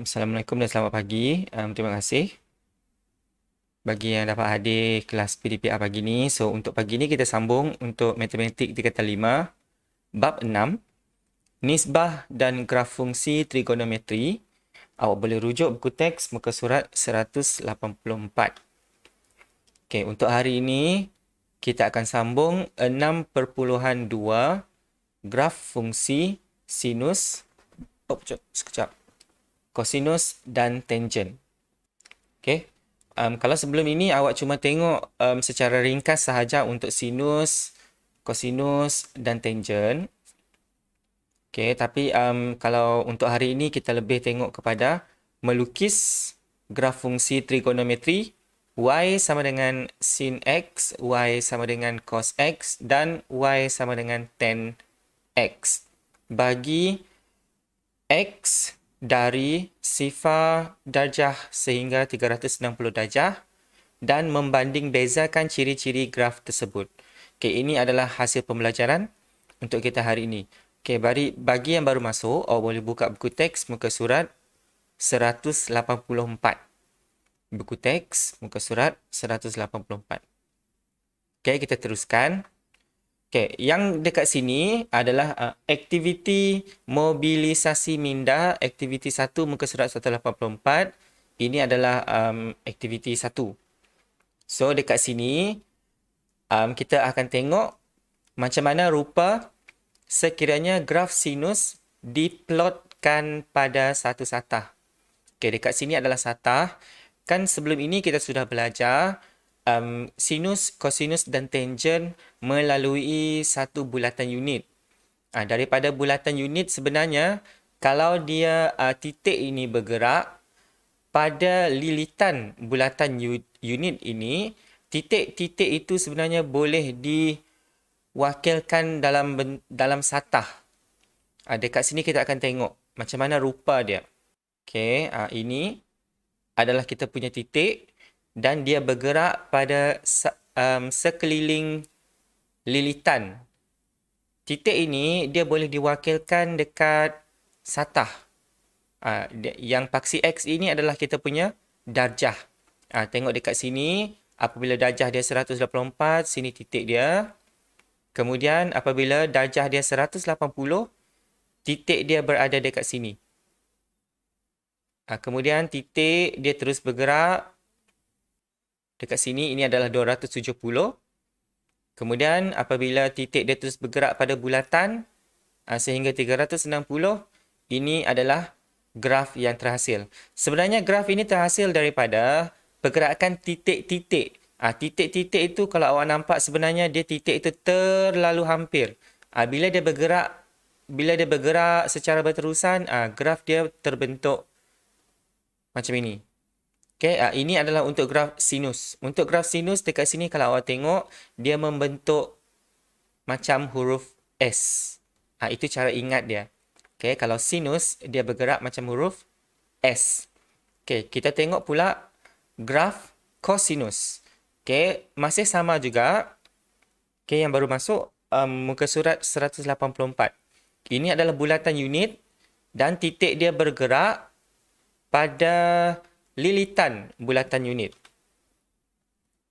Assalamualaikum dan selamat pagi. Terima kasih bagi yang dapat hadir kelas PDPR pagi ni. So, untuk pagi ni kita sambung untuk matematik tingkatan 5, bab 6, nisbah dan graf fungsi trigonometri. Awak boleh rujuk buku teks muka surat 184. Okey, untuk hari ini kita akan sambung 6.2 graf fungsi sinus, sekejap, kosinus dan tangent. Okay. Kalau sebelum ini awak cuma tengok secara ringkas sahaja untuk sinus, kosinus dan tangent. Okay, tapi kalau untuk hari ini kita lebih tengok kepada melukis graf fungsi trigonometri. Y sama dengan sin X, Y sama dengan cos X dan Y sama dengan tan X. Bagi X dari sifar darjah sehingga 360 darjah dan membanding bezakan ciri-ciri graf tersebut. Okey, ini adalah hasil pembelajaran untuk kita hari ini. Okey, bagi yang baru masuk, awak boleh buka buku teks muka surat 184. Buku teks muka surat 184. Okey, kita teruskan. Okay, yang dekat sini adalah aktiviti mobilisasi minda, aktiviti 1 muka surat 184. Ini adalah aktiviti 1. So, dekat sini kita akan tengok macam mana rupa sekiranya graf sinus diplotkan pada satu satah. Okay, dekat sini adalah satah. Kan sebelum ini kita sudah belajar sinus, kosinus dan tangent melalui satu bulatan unit. Daripada bulatan unit sebenarnya, kalau dia titik ini bergerak, pada lilitan bulatan unit ini, titik-titik itu sebenarnya boleh diwakilkan dalam satah. Dekat sini kita akan tengok macam mana rupa dia. Okay, ini adalah kita punya titik dan dia bergerak pada sekeliling lilitan. Titik ini dia boleh diwakilkan dekat satah. Yang paksi X ini adalah kita punya darjah. Tengok dekat sini, apabila darjah dia 184, sini titik dia. Kemudian apabila darjah dia 180, titik dia berada dekat sini. Kemudian titik dia terus bergerak. Dekat sini ini adalah 270. Kemudian apabila titik dia terus bergerak pada bulatan sehingga 360, ini adalah graf yang terhasil. Sebenarnya graf ini terhasil daripada pergerakan titik-titik. Titik-titik itu kalau awak nampak sebenarnya dia titik itu terlalu hampir. Bila dia bergerak secara berterusan, graf dia terbentuk macam ini. Okay, ini adalah untuk graf sinus. Untuk graf sinus dekat sini kalau awak tengok, dia membentuk macam huruf S. Itu cara ingat dia. Okay, kalau sinus, dia bergerak macam huruf S. Okay, kita tengok pula graf kosinus. Okay, masih sama juga. Okay, yang baru masuk, muka surat 184. Ini adalah bulatan unit dan titik dia bergerak pada lilitan bulatan unit.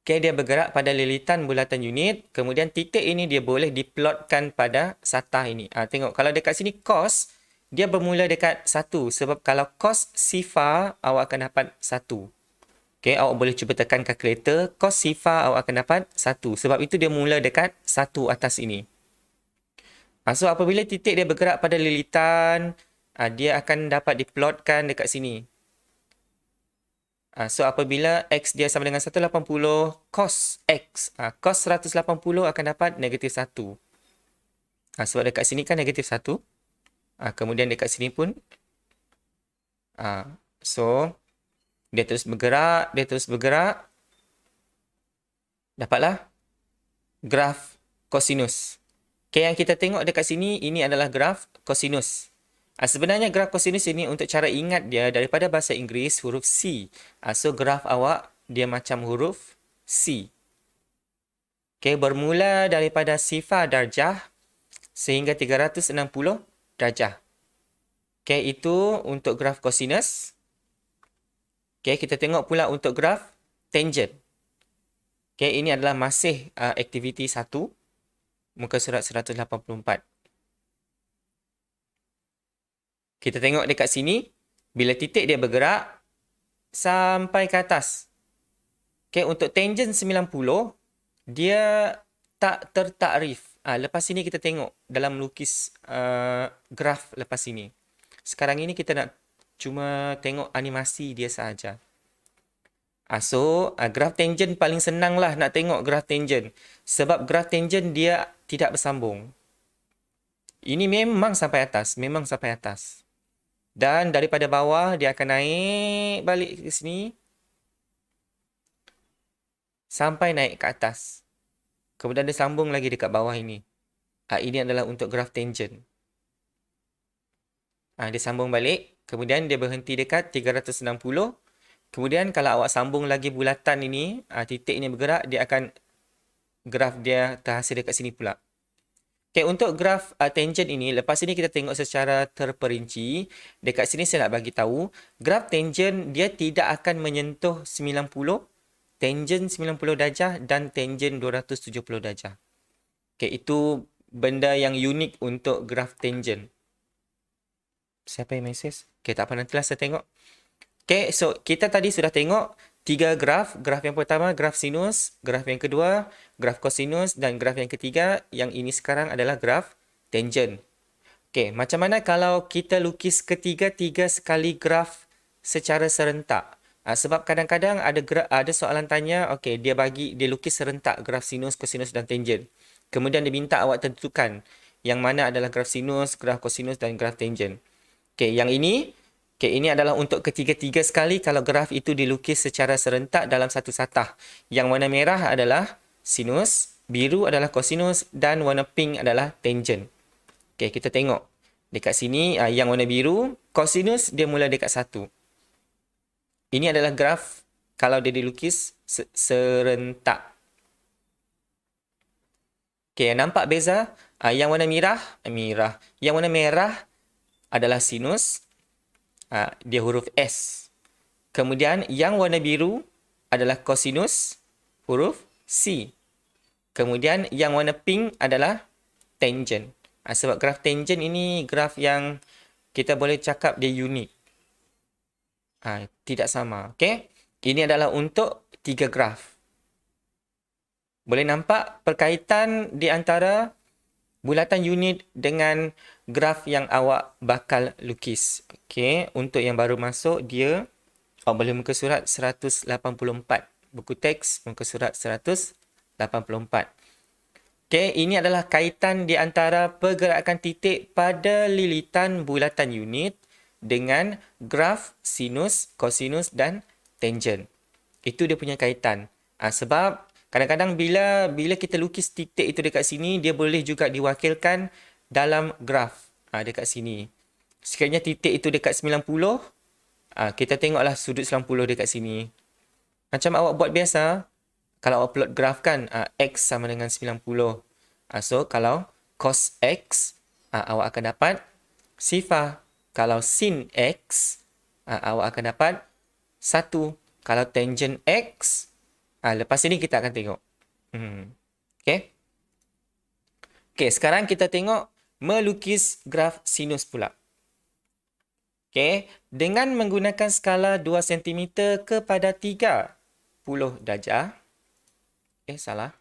Okay, dia bergerak pada lilitan bulatan unit. Kemudian titik ini dia boleh diplotkan pada satah ini. Tengok, kalau dekat sini cos, dia bermula dekat 1. Sebab kalau cos sifar, awak akan dapat 1. Okay, awak boleh cuba tekan kalkulator. Cos sifar, awak akan dapat 1. Sebab itu dia mula dekat 1 atas ini. So, apabila titik dia bergerak pada lilitan, dia akan dapat diplotkan dekat sini. So, apabila X dia sama dengan 180, cos X. Cos 180 akan dapat negatif 1. Sebab dekat sini kan negatif 1. Kemudian dekat sini pun. So, dia terus bergerak. Dapatlah graf kosinus. Okay, yang kita tengok dekat sini, ini adalah graf kosinus. Sebenarnya graf kosinus ini untuk cara ingat dia daripada bahasa Inggeris huruf C. So graf awak dia macam huruf C. Okay, bermula daripada sifar darjah sehingga 360 darjah. Okay, itu untuk graf kosinus. Okay, kita tengok pula untuk graf tangent. Okay, ini adalah masih aktiviti 1, muka surat 184. Kita tengok dekat sini, bila titik dia bergerak sampai ke atas. Okay, untuk tangent 90, dia tak tertakrif. Lepas ini kita tengok dalam melukis graf lepas ini. Sekarang ini kita nak cuma tengok animasi dia sahaja. So, graf tangent paling senang lah nak tengok graf tangent. Sebab graf tangent dia tidak bersambung. Ini memang sampai atas. Memang sampai atas. Dan daripada bawah, dia akan naik balik ke sini. Sampai naik ke atas. Kemudian dia sambung lagi dekat bawah ini. Ini adalah untuk graf tangent. Dia sambung balik. Kemudian dia berhenti dekat 360. Kemudian kalau awak sambung lagi bulatan ini, titik ini bergerak, dia akan graf dia terhasil dekat sini pula. Okay, untuk graf tangent ini, lepas ini kita tengok secara terperinci. Dekat sini saya nak bagi tahu, graf tangent dia tidak akan menyentuh 90, tangent 90 darjah dan tangent 270 darjah. Okay, itu benda yang unik untuk graf tangent. Siapa yang mesej? Okay, tak apa, nantilah saya tengok. Okay, so kita tadi sudah tengok 3 graf. Graf yang pertama, graf sinus. Graf yang kedua, graf kosinus. Dan graf yang ketiga, yang ini sekarang adalah graf tangent. Okay, macam mana kalau kita lukis ketiga-tiga sekali graf secara serentak? Sebab kadang-kadang ada soalan tanya, okay, dia lukis serentak graf sinus, kosinus dan tangent. Kemudian dia minta awak tentukan yang mana adalah graf sinus, graf kosinus dan graf tangent. Okay, yang ini... Okay, ini adalah untuk ketiga-tiga sekali kalau graf itu dilukis secara serentak dalam satu satah. Yang warna merah adalah sinus, biru adalah kosinus dan warna pink adalah tangent. Okay, kita tengok. Dekat sini yang warna biru, kosinus dia mula dekat 1. Ini adalah graf kalau dia dilukis serentak. Okay, nampak beza? Yang warna merah. Yang warna merah adalah sinus. Dia huruf S. Kemudian yang warna biru adalah kosinus, huruf C. Kemudian yang warna pink adalah tangent. Sebab graf tangent ini graf yang kita boleh cakap dia unik. Tidak sama. Okay? Ini adalah untuk 3 graf. Boleh nampak perkaitan di antara bulatan unit dengan graf yang awak bakal lukis. Okey, untuk yang baru masuk dia boleh muka surat 184. Buku teks muka surat 184. Okey, ini adalah kaitan di antara pergerakan titik pada lilitan bulatan unit dengan graf sinus, kosinus dan tangent. Itu dia punya kaitan. Sebab kadang-kadang bila kita lukis titik itu dekat sini, dia boleh juga diwakilkan dalam graf dekat sini. Sekiranya titik itu dekat 90, kita tengoklah sudut 90 dekat sini. Macam awak buat biasa, kalau awak plot graf kan, X sama dengan 90. So, kalau cos X, awak akan dapat sifar. Kalau sin X, awak akan dapat 1. Kalau tangent X, lepas ini kita akan tengok. Okay. Okay, sekarang kita tengok melukis graf sinus pula. Okay, dengan menggunakan skala 2 cm kepada 30 darjah. Salah.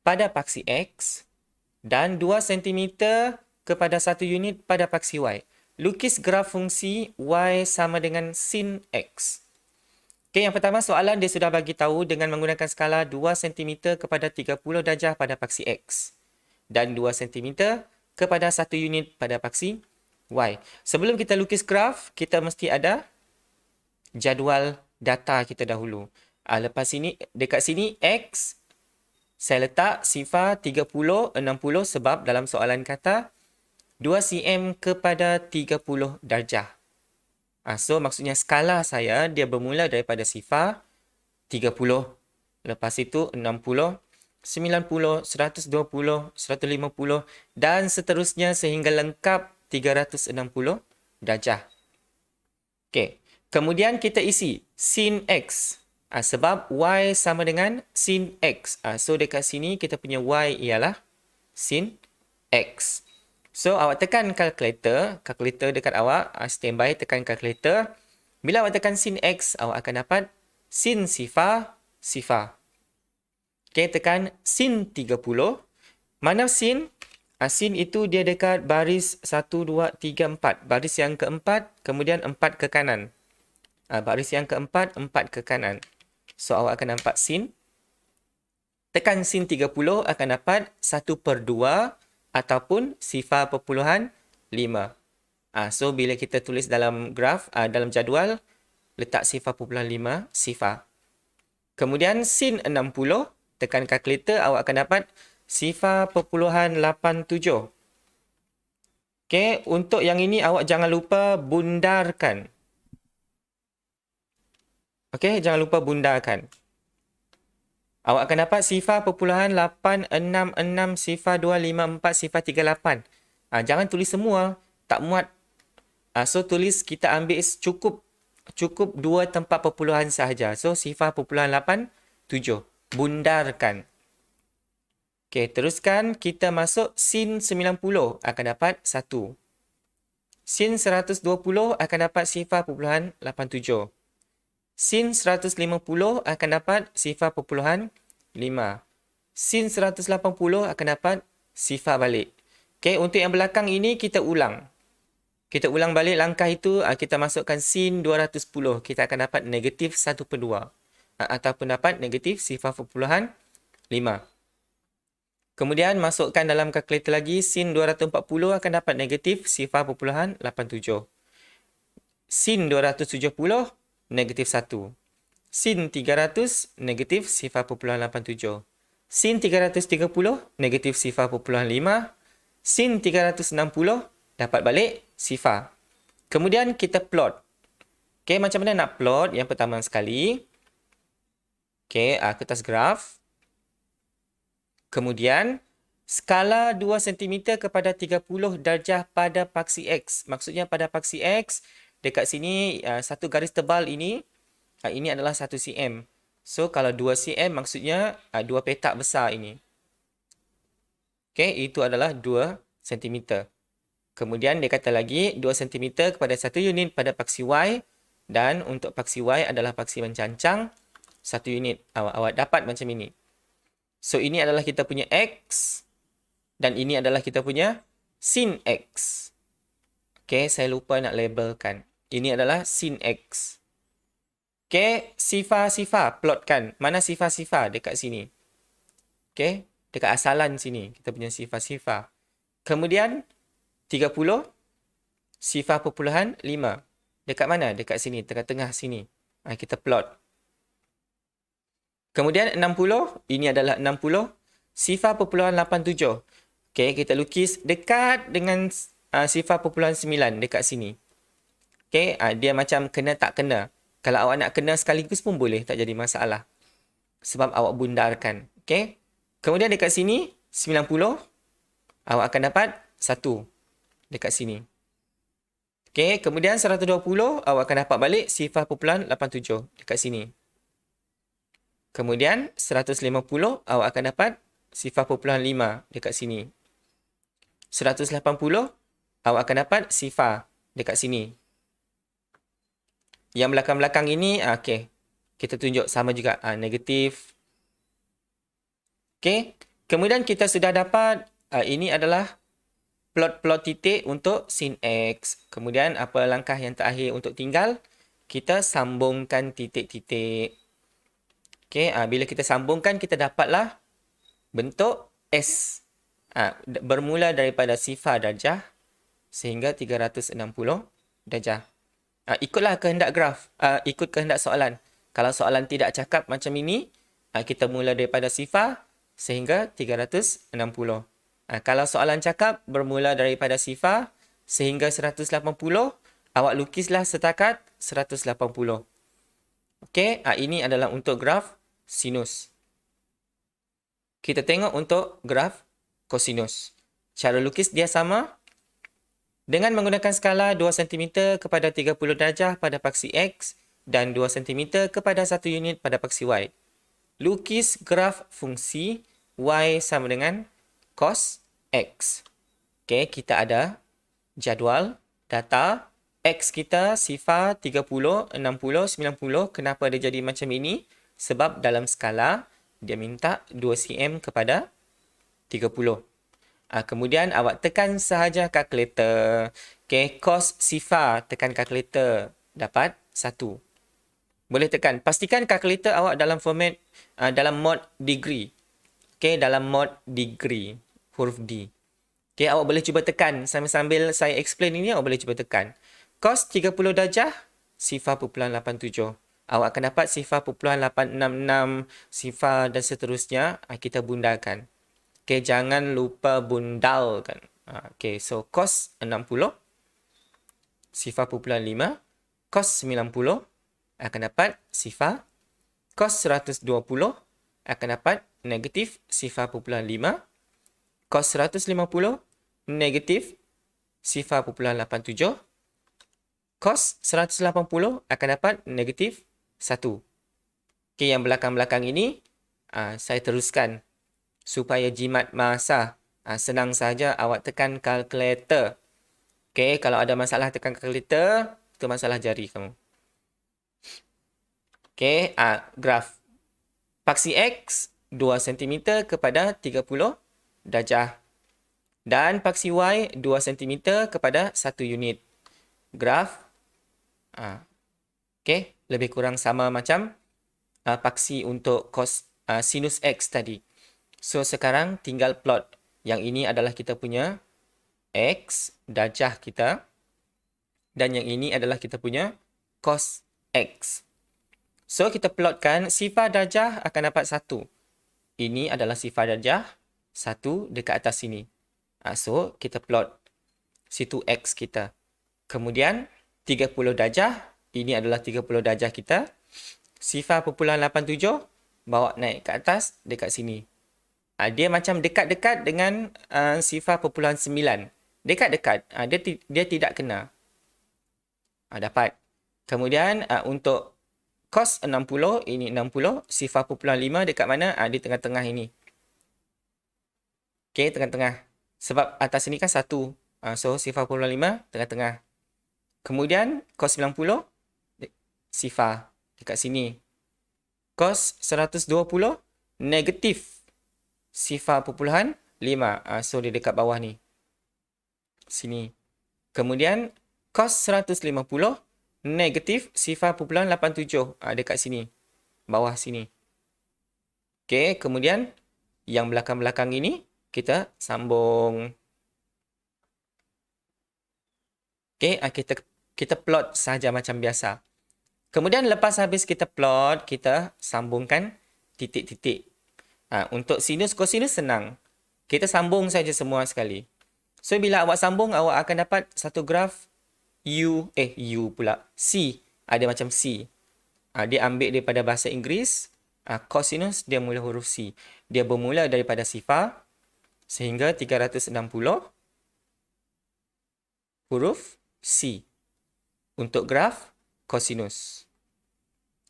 Pada paksi X dan 2 cm kepada 1 unit pada paksi Y. Lukis graf fungsi Y sama dengan sin X. Okay, yang pertama soalan dia sudah bagi tahu dengan menggunakan skala 2 cm kepada 30 darjah pada paksi X dan 2 cm kepada 1 unit pada paksi Y. Sebelum kita lukis graf, kita mesti ada jadual data kita dahulu. Lepas ini, dekat sini X, saya letak sifar 30, 60 sebab dalam soalan kata 2 cm kepada 30 darjah. So, maksudnya skala saya, dia bermula daripada sifar 30. Lepas itu 60, 90, 120, 150 dan seterusnya sehingga lengkap 360 darjah. Okay. Kemudian kita isi sin X. Sebab Y sama dengan sin X. So dekat sini kita punya Y ialah sin X. So awak tekan kalkulator dekat awak, standby tekan kalkulator. Bila awak tekan sin X, awak akan dapat sin sifar. Okay, tekan sin 30. Mana sin? Sin itu dia dekat baris 1, 2, 3, 4. Baris yang keempat, kemudian 4 ke kanan. Baris yang keempat, 4 ke kanan. So, awak akan nampak sin. Tekan sin 30 akan dapat 1/2 ataupun sifar perpuluhan 5. So, bila kita tulis dalam graf, dalam jadual, letak sifar perpuluhan 5, sifar. Kemudian sin 60, tekan kalkulator, awak akan dapat sifar perpuluhan 87. Okay, untuk yang ini awak jangan lupa bundarkan. Okay, jangan lupa bundarkan. Awak akan dapat sifar perpuluhan 866, sifar 254, sifar 38. Jangan tulis semua, tak muat. So, tulis kita ambil cukup 2 tempat perpuluhan sahaja. So, sifar perpuluhan 87. Bundarkan. Okay, teruskan kita masuk sin 90 akan dapat 1. Sin 120 akan dapat sifar perpuluhan 87. Sin 150 akan dapat sifar perpuluhan 5. Sin 180 akan dapat sifar balik. Okay, untuk yang belakang ini kita ulang. Kita ulang balik langkah itu, kita masukkan sin 210. Kita akan dapat negatif 1/2. Ataupun dapat negatif sifar perpuluhan 5. Kemudian masukkan dalam kalkulator lagi, sin 240 akan dapat negatif sifar perpuluhan 87. Sin 270, negatif 1. Sin 300, negatif sifar perpuluhan 87. Sin 330, negatif sifar perpuluhan 5. Sin 360, dapat balik sifar. Kemudian kita plot. Okay, macam mana nak plot? Yang pertama sekali, okay, kertas graf. Kemudian, skala 2 cm kepada 30 darjah pada paksi X. Maksudnya pada paksi X, dekat sini satu garis tebal ini adalah 1 cm. So, kalau 2 cm maksudnya 2 petak besar ini. Okay, itu adalah 2 cm. Kemudian dia kata lagi 2 cm kepada 1 unit pada paksi Y. Dan untuk paksi Y adalah paksi mencancang 1 unit. Awak dapat macam ini. So, ini adalah kita punya X. Dan ini adalah kita punya sin X. Okay, saya lupa nak labelkan. Ini adalah sin X. Okay, sifar-sifar. Plotkan. Mana sifar-sifar? Dekat sini. Okay, dekat asalan sini. Kita punya sifar-sifar. Kemudian, 30. Sifar perpuluhan 5. Dekat mana? Dekat sini. Tengah-tengah sini. Kita plot. Kemudian 60, ini adalah 60. Sifar perpuluhan 87. Okay, kita lukis dekat dengan sifar perpuluhan 9 dekat sini. Okay, dia macam kena tak kena. Kalau awak nak kena sekaligus pun boleh, tak jadi masalah. Sebab awak bundarkan. Okay. Kemudian dekat sini, 90. Awak akan dapat 1 dekat sini. Okay, kemudian 120, awak akan dapat balik sifar perpuluhan 87 dekat sini. Kemudian 150 awak akan dapat sifar perpuluhan 5 dekat sini. 180 awak akan dapat sifar dekat sini. Yang belakang-belakang ini, okay, kita tunjuk sama juga, negatif. Okay, kemudian kita sudah dapat, ini adalah plot-plot titik untuk sin X. Kemudian apa langkah yang terakhir untuk tinggal? Kita sambungkan titik-titik. Okay, bila kita sambungkan, kita dapatlah bentuk S. Bermula daripada sifar darjah sehingga 360 darjah. Ikutlah kehendak graf. Ikut kehendak soalan. Kalau soalan tidak cakap macam ini, kita mula daripada sifar sehingga 360. Kalau soalan cakap bermula daripada sifar sehingga 180, awak lukislah setakat 180. Okey, ini adalah untuk graf sinus. Kita tengok untuk graf kosinus. Cara lukis dia sama. Dengan menggunakan skala 2 cm kepada 30 darjah pada paksi X dan 2 cm kepada 1 unit pada paksi Y. Lukis graf fungsi Y sama dengan cos X. Okey, kita ada jadual, data. X kita sifar 30, 60, 90. Kenapa dia jadi macam ini? Sebab dalam skala, dia minta 2 cm kepada 30. Kemudian awak tekan sahaja kalkulator. Okay, cos sifar, tekan kalkulator. Dapat 1. Boleh tekan. Pastikan kalkulator awak dalam format, dalam mod degree. Okay, dalam mod degree. Huruf D. Okay, awak boleh cuba tekan. Sambil-sambil saya explain ini, awak boleh cuba tekan. Cos 30 darjah, sifar 0.87. Awak akan dapat sifar 0.866, sifar dan seterusnya. Kita bundarkan. Okay, jangan lupa bundalkan. Okay, so cos 60, sifar 0.5, cos 90 akan dapat sifar, cos 120 akan dapat negatif sifar 0.5, cos 150 negatif sifar 0.87, cos 180 akan dapat negatif 1. Okay, yang belakang-belakang ini saya teruskan supaya jimat masa. Senang saja awak tekan kalkulator. Okay, kalau ada masalah tekan kalkulator, itu masalah jari kamu. Okay, graf. Paksi X 2 cm kepada 30 darjah. Dan paksi Y 2 cm kepada 1 unit. Graf. Okay, lebih kurang sama macam paksi untuk cos sinus X tadi. So, sekarang tinggal plot. Yang ini adalah kita punya X, darjah kita. Dan yang ini adalah kita punya cos X. So, kita plotkan sifar darjah akan dapat 1. Ini adalah sifar darjah 1 dekat atas sini. So, kita plot situ X kita. Kemudian, 30 darjah. Ini adalah 30 darjah kita. Sifar 0.87 bawa naik ke atas dekat sini. Dia macam dekat-dekat dengan sifar 0.9. Dekat-dekat. Dia tidak kena. Dapat. Kemudian untuk cos 60, ini 60. Sifar 0.5 dekat mana? Di tengah-tengah ini. Okay, tengah-tengah. Sebab atas ini kan 1. So, sifar 0.5 tengah-tengah. Kemudian cos 90, sifar dekat sini. Cos 120, negatif sifar 0.5. So, dia dekat bawah ni. Sini. Kemudian, cos 150, negatif sifar 0.87. Dekat sini. Bawah sini. Okay, kemudian, yang belakang-belakang ini, kita sambung. Okay, kita plot sahaja macam biasa. Kemudian, lepas habis kita plot, kita sambungkan titik-titik. Untuk sinus, kosinus senang. Kita sambung saja semua sekali. So, bila awak sambung, awak akan dapat satu graf U pula. C. Ada macam C. Dia ambil daripada bahasa Inggeris. Cosinus, dia mula huruf C. Dia bermula daripada sifar sehingga 360 huruf C. Untuk graf cosinus.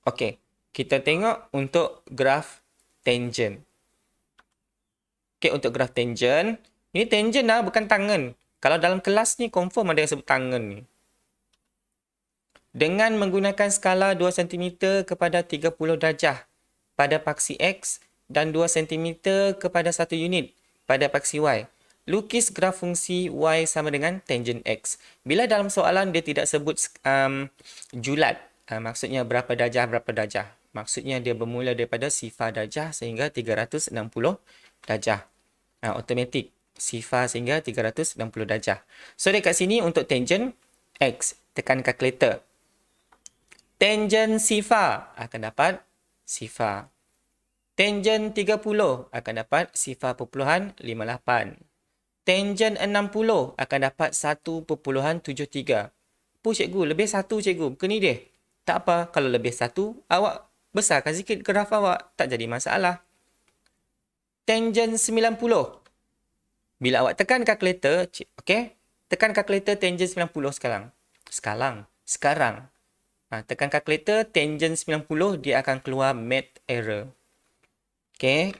Okey. Kita tengok untuk graf tangent. Okey, untuk graf tangent. Ini tangent lah, bukan tangan. Kalau dalam kelas ni, confirm ada yang sebut tangan ni. Dengan menggunakan skala 2 cm kepada 30 darjah pada paksi X dan 2 cm kepada 1 unit pada paksi Y. Lukis graf fungsi Y sama dengan tangent X. Bila dalam soalan dia tidak sebut julat, maksudnya berapa darjah. Maksudnya dia bermula daripada sifar darjah sehingga 360 darjah. Automatik. Sifar sehingga 360 darjah. So, dekat sini untuk tangent X, tekan kalkulator. Tangent sifar akan dapat sifar. Tangent 30 akan dapat sifar 0.58. Tangent 60 akan dapat 1.73. Apa cikgu? Lebih 1 cikgu. Bukan ni dia. Tak apa. Kalau lebih 1, awak besarkan sikit graf awak. Tak jadi masalah. Tangent 90. Bila awak tekan kalkulator, okay, Tekan kalkulator tangent 90 sekarang. Sekarang. Tekan kalkulator tangent 90, dia akan keluar math error. Okay.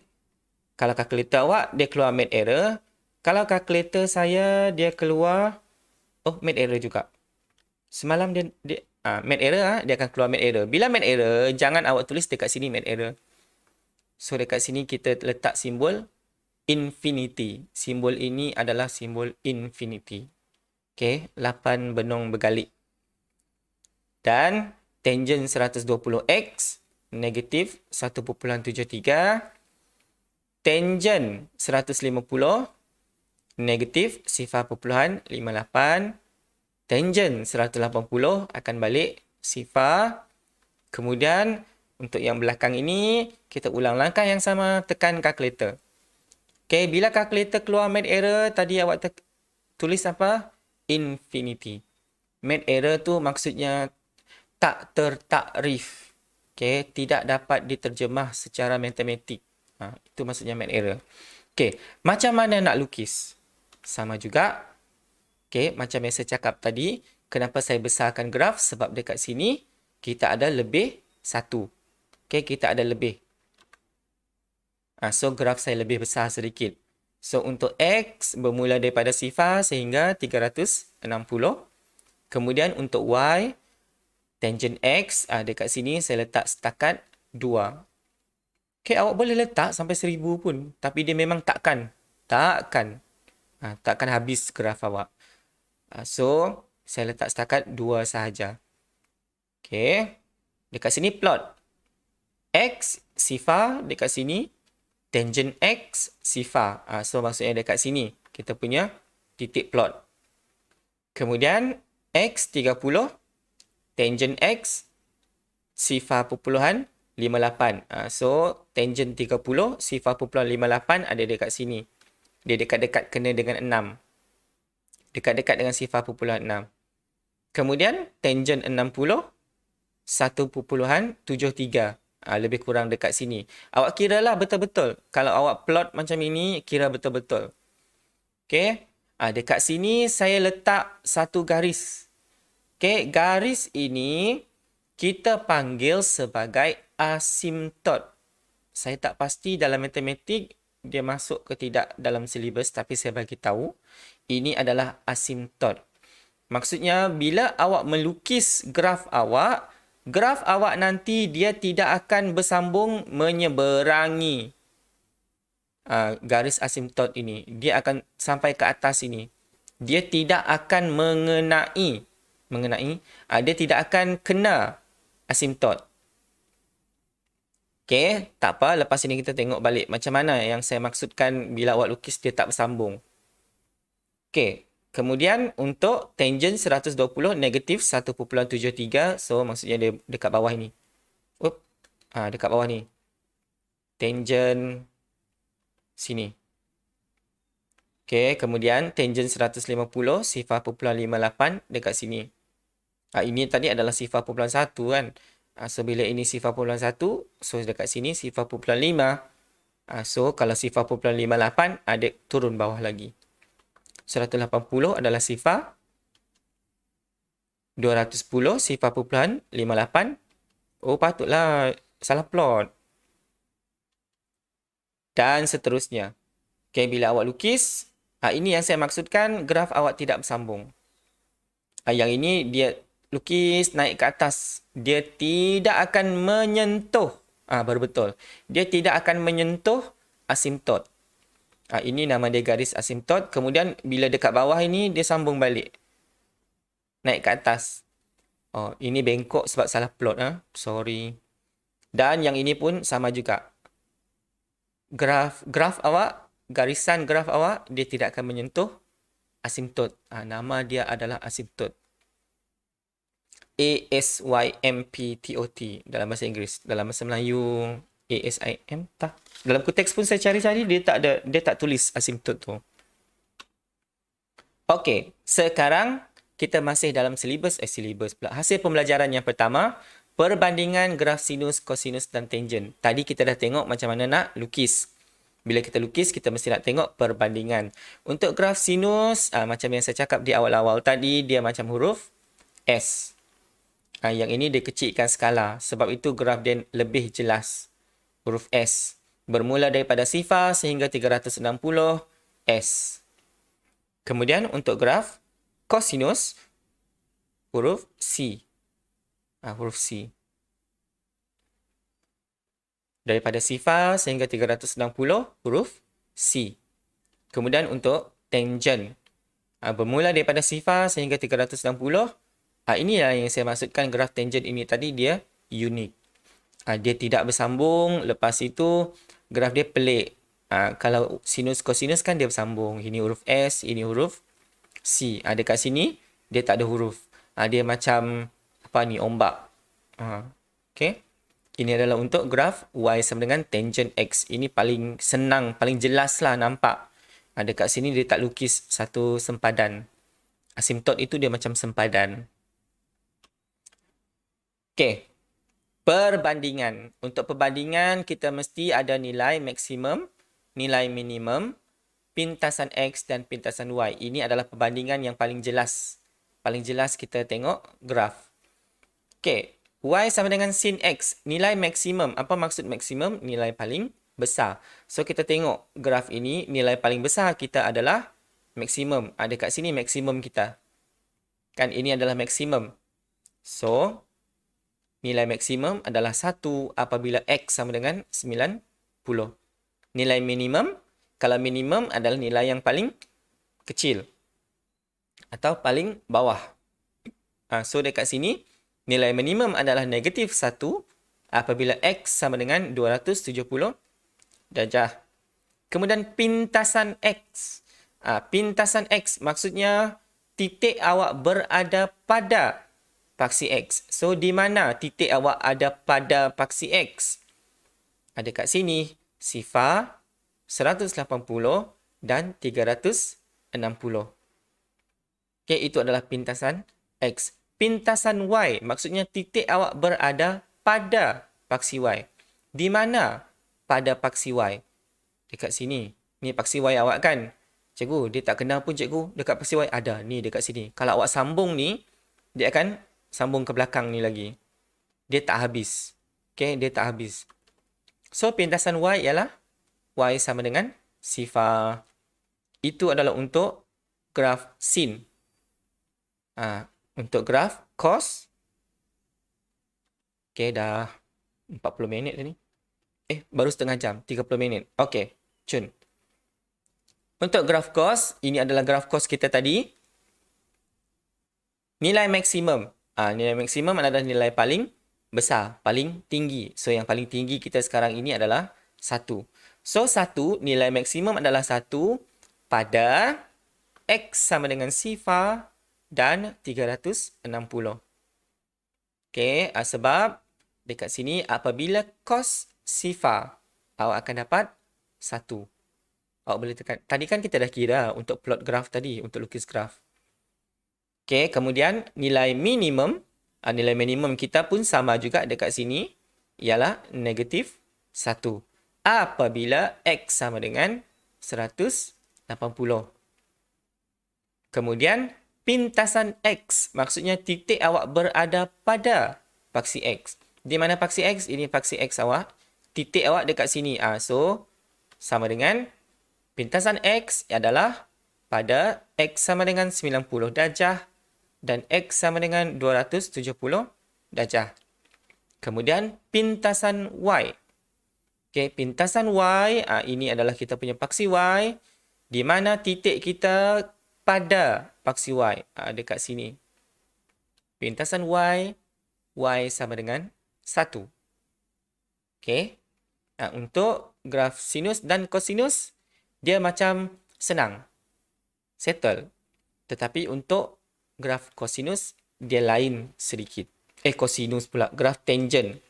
Kalau kalkulator awak, dia keluar math error. Kalau kalkulator saya, dia keluar math error juga. Semalam dia math error, dia akan keluar math error. Bila math error, jangan awak tulis dekat sini math error. So dekat sini kita letak simbol infinity. Simbol ini adalah simbol infinity. Okay, 8 benung bergalik. Dan tangent 120x negatif 1.73. Tangent 150 negatif 0.58. Tangent 180 akan balik sifar. Kemudian untuk yang belakang ini, kita ulang langkah yang sama, tekan kalkulator. Okay, bila kalkulator keluar math error, tadi awak tulis apa? Infinity. Math error tu maksudnya tak tertakrif. Okay, tidak dapat diterjemah secara matematik. Itu maksudnya math error. Okay, macam mana nak lukis? Sama juga. Okay, macam yang saya cakap tadi, kenapa saya besarkan graf? Sebab dekat sini, kita ada lebih 1. Okay, kita ada lebih. So, graf saya lebih besar sedikit. So, untuk X bermula daripada sifar sehingga 360. Kemudian untuk Y, tangent X, dekat sini saya letak setakat 2. Okay, awak boleh letak sampai 1000 pun. Tapi dia memang takkan. Takkan habis graf awak. So, saya letak setakat 2 sahaja. Okay. Dekat sini plot. X, sifar dekat sini. Tangent X, sifar. So, maksudnya dekat sini. Kita punya titik plot. Kemudian, X 30. Tangent X, sifar pupuluhan 58. So, tangent 30, sifar pupuluhan 58 ada dekat sini. Dia dekat-dekat kena dengan 6. Dekat-dekat dengan sifar pupuluhan 6. Kemudian, tangent 60, 1.73. Lebih kurang dekat sini. Awak kira lah betul-betul. Kalau awak plot macam ini, kira betul-betul. Okay. Dekat sini, saya letak satu garis. Okay. Garis ini, kita panggil sebagai asimtot. Saya tak pasti dalam matematik dia masuk ke tidak dalam silibus, tapi saya bagi tahu ini adalah asimtot. Maksudnya bila awak melukis graf awak nanti dia tidak akan bersambung menyeberangi garis asimtot ini. Dia akan sampai ke atas ini. Dia tidak akan mengenai. Dia tidak akan kena asimtot. Okay, tak apa. Lepas ini kita tengok balik macam mana yang saya maksudkan bila awak lukis dia tak bersambung. Okay, kemudian untuk tangent 120 negatif 1.73. So, maksudnya dia dekat bawah ini. Dekat bawah ni. Tangent sini. Okay, kemudian tangent 150 sifar pupuluhan 58 dekat sini. Ini tadi adalah sifar pupuluhan 1 kan. So, bila ini sifar pupuluhan 1, so dekat sini sifar pupuluhan 5. So, kalau sifar pupuluhan 58, ada turun bawah lagi. 180 adalah sifar. 210 sifar pupuluhan 58. Patutlah salah plot. Dan seterusnya. Okay, bila awak lukis, ini yang saya maksudkan graf awak tidak bersambung. Yang ini dia lukis naik ke atas. Dia tidak akan menyentuh. Baru betul. Dia tidak akan menyentuh asimtot. Ini nama dia garis asimtot. Kemudian bila dekat bawah ini dia sambung balik. Naik ke atas. Ini bengkok sebab salah plot. Sorry. Dan yang ini pun sama juga. Graf awak, garisan graf awak, dia tidak akan menyentuh asimtot. Nama dia adalah asimtot. ASYMPTOT dalam bahasa Inggeris. Dalam bahasa Melayu ASIM tak. Dalam konteks pun saya cari-cari dia tak tulis asimtot tu. Okey, sekarang kita masih dalam silibus pula. Hasil pembelajaran yang pertama, perbandingan graf sinus, kosinus dan tangent. Tadi kita dah tengok macam mana nak lukis. Bila kita lukis, kita mesti nak tengok perbandingan. Untuk graf sinus, macam yang saya cakap di awal-awal tadi, dia macam huruf S. Yang ini dia kecilkan skala. Sebab itu graf dia lebih jelas. Huruf S. Bermula daripada sifar sehingga 360 S. Kemudian untuk graf kosinus, huruf C. Huruf C. Daripada sifar sehingga 360, huruf C. Kemudian untuk tangent. Bermula daripada sifar sehingga 360. Inilah yang saya maksudkan graf tangent ini tadi dia unik. Dia tidak bersambung. Lepas itu graf dia pelik. Kalau sinus kosinus kan dia bersambung. Ini huruf S, ini huruf C. Dekat sini dia tak ada huruf. Dia macam apa ni, ombak. Okay. Ini adalah untuk graf Y sama dengan tangent X. Ini paling senang, paling jelas lah nampak. Dekat sini dia tak lukis satu sempadan. Asimtot itu dia macam sempadan. Okay. Perbandingan. Untuk perbandingan, kita mesti ada nilai maksimum, nilai minimum, pintasan X dan pintasan Y. Ini adalah perbandingan yang paling jelas. Paling jelas kita tengok graf. Okay. Y sama dengan sin X. Nilai maksimum. Apa maksud maksimum? Nilai paling besar. So, kita tengok graf ini. Nilai paling besar kita adalah maksimum. Dekat sini maksimum kita. Kan ini adalah maksimum. So, nilai maksimum adalah 1 apabila X sama dengan 90. Nilai minimum. Kalau minimum adalah nilai yang paling kecil. Atau paling bawah. So, dekat sini nilai minimum adalah negatif 1 apabila X sama dengan 270 darjah. Kemudian pintasan X. Pintasan X maksudnya titik awak berada pada paksi X. So, di mana titik awak ada pada paksi X? Dekat sini, sifar, 180 dan 360. Okay, itu adalah pintasan X. Pintasan Y, maksudnya titik awak berada pada paksi Y. Di mana pada paksi Y? Dekat sini. Ni paksi Y awak kan? Cikgu, dia tak kenal pun cikgu. Dekat paksi Y ada. Ni dekat sini. Kalau awak sambung ni, dia akan sambung ke belakang ni lagi. Dia tak habis. Okay, dia tak habis. So, pintasan Y ialah Y sama dengan sifar. Itu adalah untuk graf sin. Untuk graf cos. Okay, dah 40 minit tadi. Baru setengah jam. 30 minit. Okay, cun. Untuk graf cos, ini adalah graf cos kita tadi. Nilai maksimum. Nilai maksimum adalah nilai paling besar, paling tinggi. So, yang paling tinggi kita sekarang ini adalah 1. So, 1, nilai maksimum adalah 1 pada X sama dengan sifar dan 360. Okay, sebab dekat sini apabila cos sifar, awak akan dapat 1. Awak boleh tekan. Tadi kan kita dah kira untuk plot graf tadi, untuk lukis graf. Okay, kemudian nilai minimum. Nilai minimum kita pun sama juga dekat sini. Ialah negatif 1. Apabila X sama dengan 180. Kemudian pintasan X. Maksudnya titik awak berada pada paksi X. Di mana paksi X? Ini paksi X awak. Titik awak dekat sini. So, sama dengan pintasan X adalah pada X sama dengan 90 darjah dan X sama dengan 270 darjah. Kemudian pintasan Y. Okay, pintasan Y, ini adalah kita punya paksi Y. Di mana titik kita pada paksi Y. Dekat sini. Pintasan Y. Y sama dengan 1. Okay. Untuk graf sinus dan kosinus, dia macam senang. Settle. Tetapi untuk graf kosinus, dia lain sedikit. Kosinus pula. Graf tangent.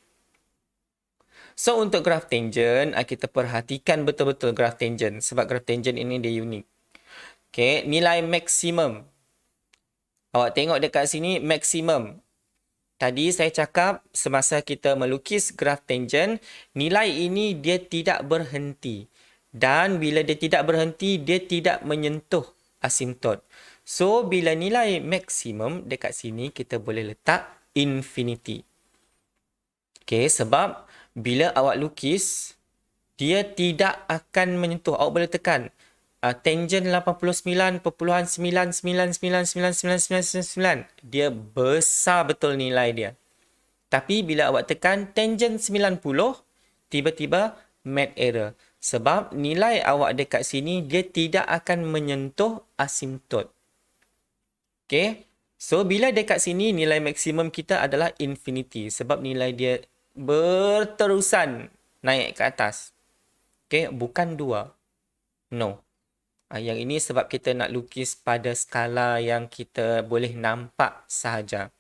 So, untuk graf tangent, kita perhatikan betul-betul graf tangent. Sebab graf tangent ini dia unik. Okay, nilai maksimum. Awak tengok dekat sini, maksimum. Tadi saya cakap, semasa kita melukis graf tangent, nilai ini dia tidak berhenti. Dan bila dia tidak berhenti, dia tidak menyentuh asymptot. So, bila nilai maksimum dekat sini, kita boleh letak infinity. Okay, sebab bila awak lukis, dia tidak akan menyentuh. Awak boleh tekan tangent 89.999999999. Dia besar betul nilai dia. Tapi bila awak tekan tangent 90, tiba-tiba mat error. Sebab nilai awak dekat sini, dia tidak akan menyentuh asymptot. Okay. So, bila dekat sini, nilai maksimum kita adalah infinity. Sebab nilai dia berterusan naik ke atas. Okay. Bukan 2. No. Yang ini sebab kita nak lukis pada skala yang kita boleh nampak sahaja.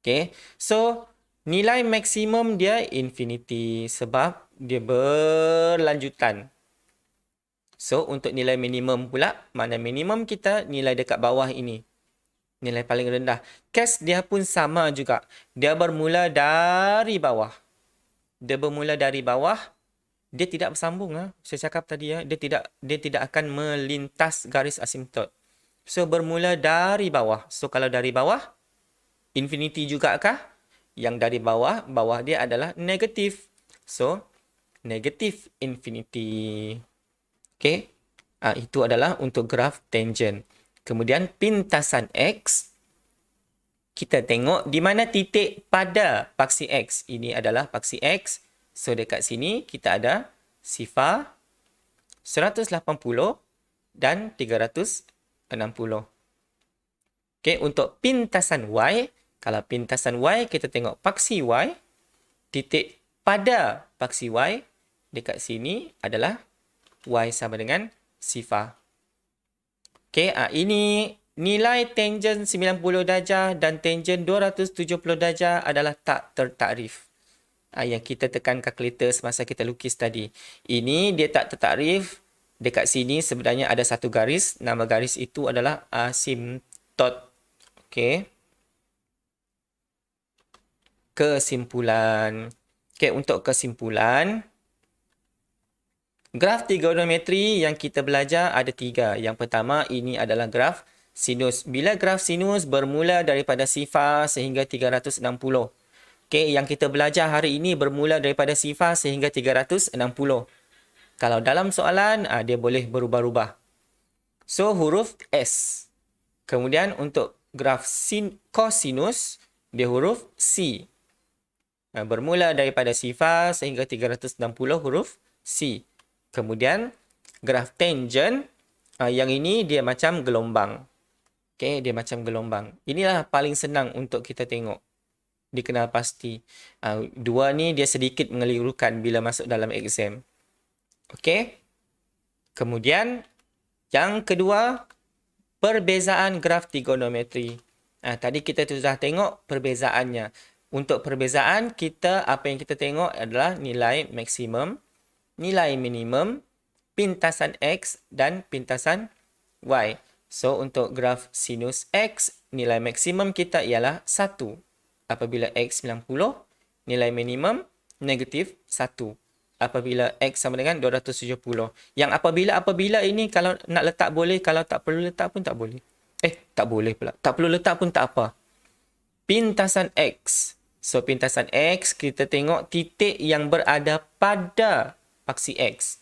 Okay. So, nilai maksimum dia infinity sebab dia berlanjutan. So, untuk nilai minimum pula, mana minimum kita nilai dekat bawah ini. Nilai paling rendah. Case dia pun sama juga. Dia bermula dari bawah. Dia bermula dari bawah. Dia tidak bersambung. Saya cakap tadi, dia tidak akan melintas garis asymptot. So, bermula dari bawah. So, kalau dari bawah, infinity juga kah? Yang dari bawah, bawah dia adalah negatif. So, negatif infinity. Okay. Itu adalah untuk graf tangent. Kemudian pintasan X. Kita tengok di mana titik pada paksi X. Ini adalah paksi X. So, dekat sini kita ada sifar 180 dan 360. Okay, untuk pintasan Y. Kalau pintasan Y, kita tengok paksi Y. Titik pada paksi Y. Dekat sini adalah Y sama dengan sifar. Okay, ini nilai tangent 90 darjah dan tangent 270 darjah adalah tak tertakrif. Yang kita tekan kalkulator semasa kita lukis tadi. Ini dia tak tertakrif. Dekat sini sebenarnya ada satu garis. Nama garis itu adalah asymptot. Okay. Kesimpulan. Okay, untuk kesimpulan. Graf trigonometri yang kita belajar ada 3. Yang pertama, ini adalah graf sinus. Bila graf sinus bermula daripada sifar sehingga 360. Okay, yang kita belajar hari ini bermula daripada sifar sehingga 360. Kalau dalam soalan, dia boleh berubah-ubah. So, huruf S. Kemudian untuk graf kosinus, dia huruf C. Bermula daripada sifar sehingga 360 huruf C. Kemudian graf tangent, yang ini dia macam gelombang. Okay, dia macam gelombang. Inilah paling senang untuk kita tengok. Dikenal pasti. Dua ni dia sedikit mengelirukan bila masuk dalam exam. Okay. Kemudian yang kedua, perbezaan graf trigonometri. Tadi kita sudah tengok perbezaannya. Untuk perbezaan, apa yang kita tengok adalah nilai maksimum, nilai minimum, pintasan X dan pintasan Y. So, untuk graf sinus X, nilai maksimum kita ialah 1. Apabila X 90, nilai minimum negatif 1. Apabila X sama dengan 270. Yang apabila ini kalau nak letak boleh, kalau tak perlu letak pun tak boleh. Tak boleh pula. Tak perlu letak pun tak apa. Pintasan X. So, pintasan X, kita tengok titik yang berada pada paksi X.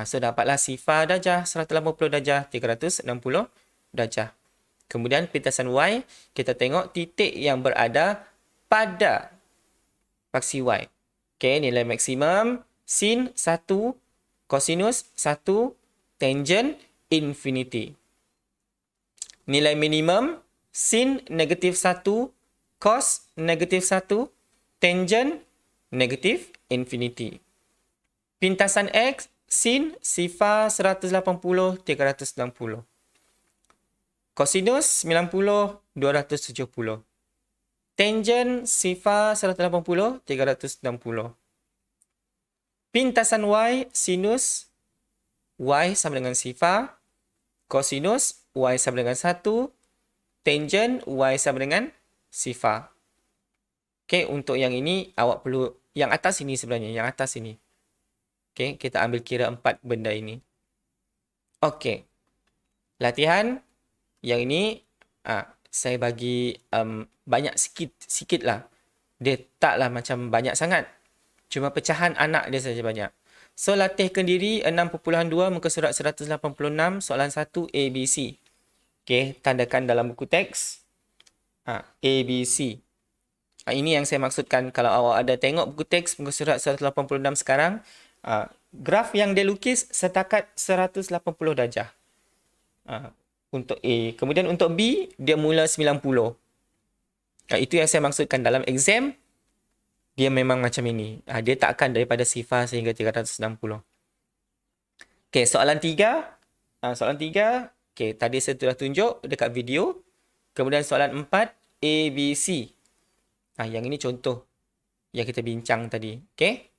So, dapatlah sifar darjah 180 darjah, 360 darjah. Kemudian, pintasan Y, kita tengok titik yang berada pada paksi Y. Okay, nilai maksimum, sin 1, kosinus 1, tangent infinity. Nilai minimum, sin negatif 1, cos negatif 1, tangent negatif infinity. Pintasan X, sin, sifar 180, 360. Kosinus 90, 270. Tangent, sifar 180, 360. Pintasan Y, sinus, Y sama dengan sifar. Kosinus, Y sama dengan 1. Tangent, Y sama dengan sifar. Okay, untuk yang ini, awak perlu, yang atas ini sebenarnya, yang atas ini. Okay, kita ambil kira 4 benda ini. Okay. Latihan yang ini saya bagi banyak sikit lah. Dia taklah macam banyak sangat. Cuma pecahan anak dia saja banyak. So, latihkan diri 6.2 muka surat 186 soalan 1 ABC. Okay, tandakan dalam buku teks. ABC. Ini yang saya maksudkan kalau awak ada tengok buku teks muka surat 186 sekarang. Graf yang dia lukis setakat 180 darjah. Untuk A. Kemudian untuk B, dia mula 90. Itu yang saya maksudkan dalam exam. Dia memang macam ini. Dia tak akan daripada sifar sehingga 360. Okay, soalan 3. Soalan 3. Okay, tadi saya telah tunjuk dekat video. Kemudian soalan 4. ABC. Yang ini contoh yang kita bincang tadi. Okay.